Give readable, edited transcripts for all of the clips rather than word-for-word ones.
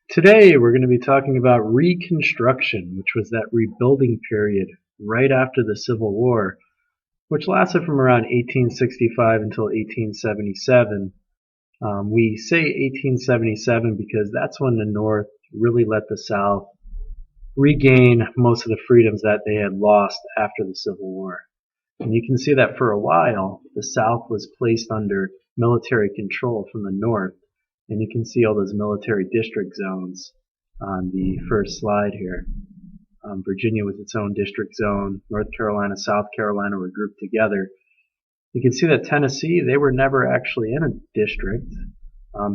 Today we're going to be talking about Reconstruction, which was that rebuilding period right after the Civil War, which lasted from around 1865 until 1877. We say 1877 because that's when the North really let the South regain most of the freedoms that they had lost after the Civil War. And you can see that for a while, the South was placed under military control from the North. And you can see all those military district zones on the first slide here. Virginia with its own district zone. North Carolina, South Carolina were grouped together. You can see that Tennessee, they were never actually in a district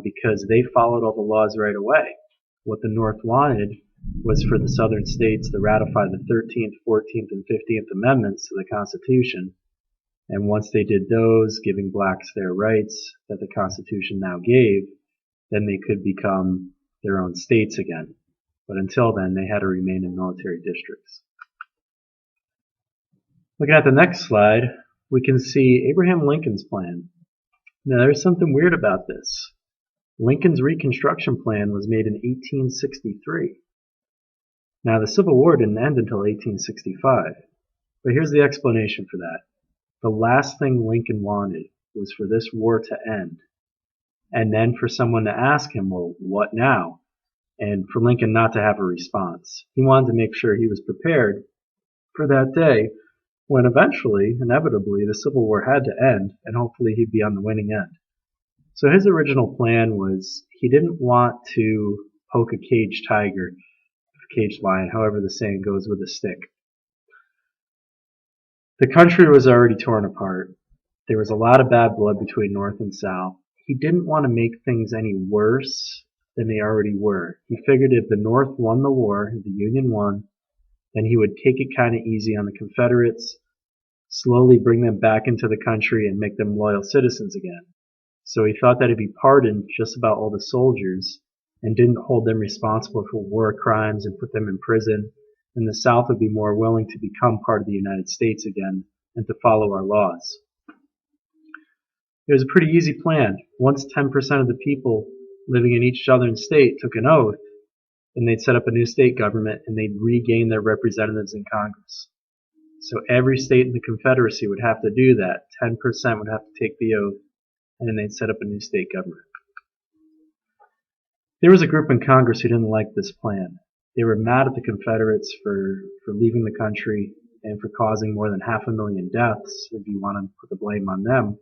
because they followed all the laws right away. What the North wanted was for the southern states to ratify the 13th, 14th, and 15th Amendments to the Constitution. And once they did those, giving blacks their rights that the Constitution now gave, then they could become their own states again. But until then, they had to remain in military districts. Looking at the next slide, we can see Abraham Lincoln's plan. Now, there's something weird about this. Lincoln's Reconstruction Plan was made in 1863. Now, the Civil War didn't end until 1865. But here's the explanation for that. The last thing Lincoln wanted was for this war to end, and then for someone to ask him, well, what now? And for Lincoln not to have a response. He wanted to make sure he was prepared for that day when eventually, inevitably, the Civil War had to end, and hopefully he'd be on the winning end. So his original plan was he didn't want to poke a caged tiger, a caged lion, however the saying goes, with a stick. The country was already torn apart. There was a lot of bad blood between North and South. He didn't want to make things any worse than they already were. He figured if the North won the war, if the Union won, then he would take it kind of easy on the Confederates, slowly bring them back into the country and make them loyal citizens again. So he thought that if he pardoned just about all the soldiers and didn't hold them responsible for war crimes and put them in prison, then the South would be more willing to become part of the United States again and to follow our laws. It was a pretty easy plan. Once 10% of the people living in each southern state took an oath, then they'd set up a new state government and they'd regain their representatives in Congress. So every state in the Confederacy would have to do that. 10% would have to take the oath, and then they'd set up a new state government. There was a group in Congress who didn't like this plan. They were mad at the Confederates for leaving the country and for causing more than 500,000 deaths, if you want to put the blame on them.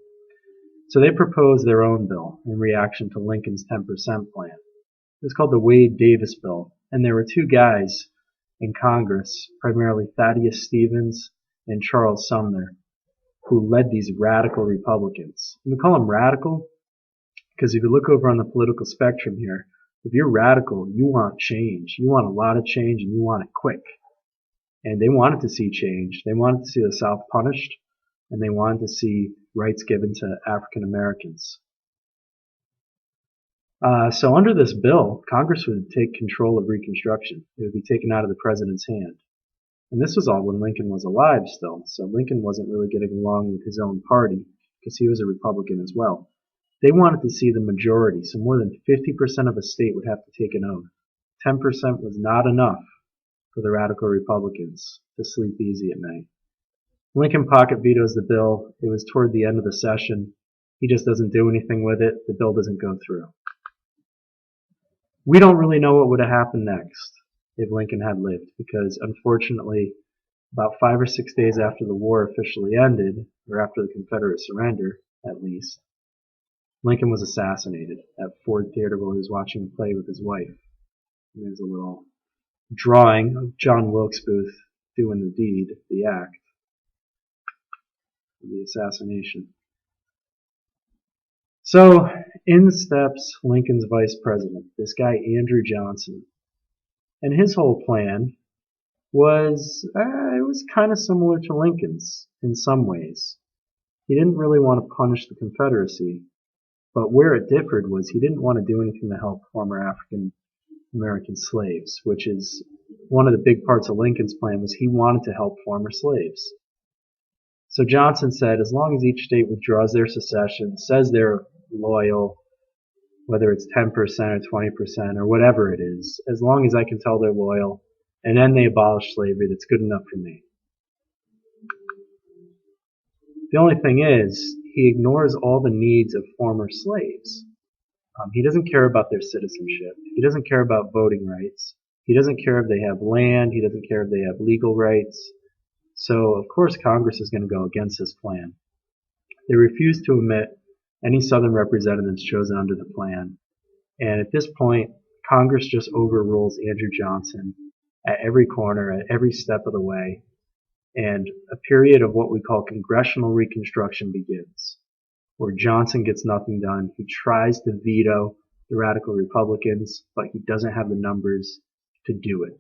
So they proposed their own bill in reaction to Lincoln's 10% plan. It was called the Wade-Davis bill, and there were two guys in Congress, primarily Thaddeus Stevens and Charles Sumner, who led these radical Republicans. And we call them radical because if you look over on the political spectrum here, if you're radical, you want change. You want a lot of change and you want it quick. And they wanted to see change. They wanted to see the South punished, and they wanted to see rights given to African Americans. So under this bill, Congress would take control of Reconstruction. It would be taken out of the president's hand. And this was all when Lincoln was alive still, so Lincoln wasn't really getting along with his own party because he was a Republican as well. They wanted to see the majority, so more than 50% of a state would have to take an oath. 10% was not enough for the radical Republicans to sleep easy at night. Lincoln pocket vetoes the bill. It was toward the end of the session. He just doesn't do anything with it. The bill doesn't go through. We don't really know what would have happened next if Lincoln had lived because, unfortunately, about 5 or 6 days after the war officially ended, or after the Confederate surrender, at least, Lincoln was assassinated at Ford Theater while he was watching a play with his wife. And there's a little drawing of John Wilkes Booth doing the deed, the act, the assassination. So, in steps Lincoln's vice president, this guy Andrew Johnson. And his whole plan was, it was kind of similar to Lincoln's in some ways. He didn't really want to punish the Confederacy, but where it differed was he didn't want to do anything to help former African American slaves, which is one of the big parts of Lincoln's plan was he wanted to help former slaves. So Johnson said as long as each state withdraws their secession, says they're loyal, whether it's 10% or 20% or whatever it is, as long as I can tell they're loyal, and then they abolish slavery, that's good enough for me. The only thing is, he ignores all the needs of former slaves. He doesn't care about their citizenship. He doesn't care about voting rights. He doesn't care if they have land. He doesn't care if they have legal rights. So, of course, Congress is going to go against this plan. They refuse to admit any Southern representatives chosen under the plan. And at this point, Congress just overrules Andrew Johnson at every corner, at every step of the way. And a period of what we call congressional reconstruction begins, where Johnson gets nothing done. He tries to veto the radical Republicans, but he doesn't have the numbers to do it.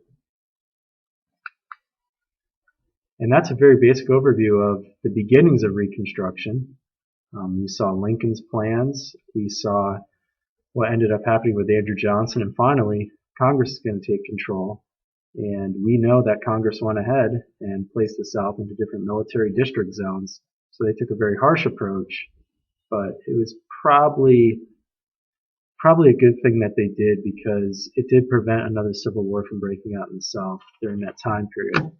And that's a very basic overview of the beginnings of Reconstruction. We saw Lincoln's plans. We saw what ended up happening with Andrew Johnson. And finally, Congress is going to take control. And we know that Congress went ahead and placed the South into different military district zones. So they took a very harsh approach. But it was probably a good thing that they did, because it did prevent another civil war from breaking out in the South during that time period.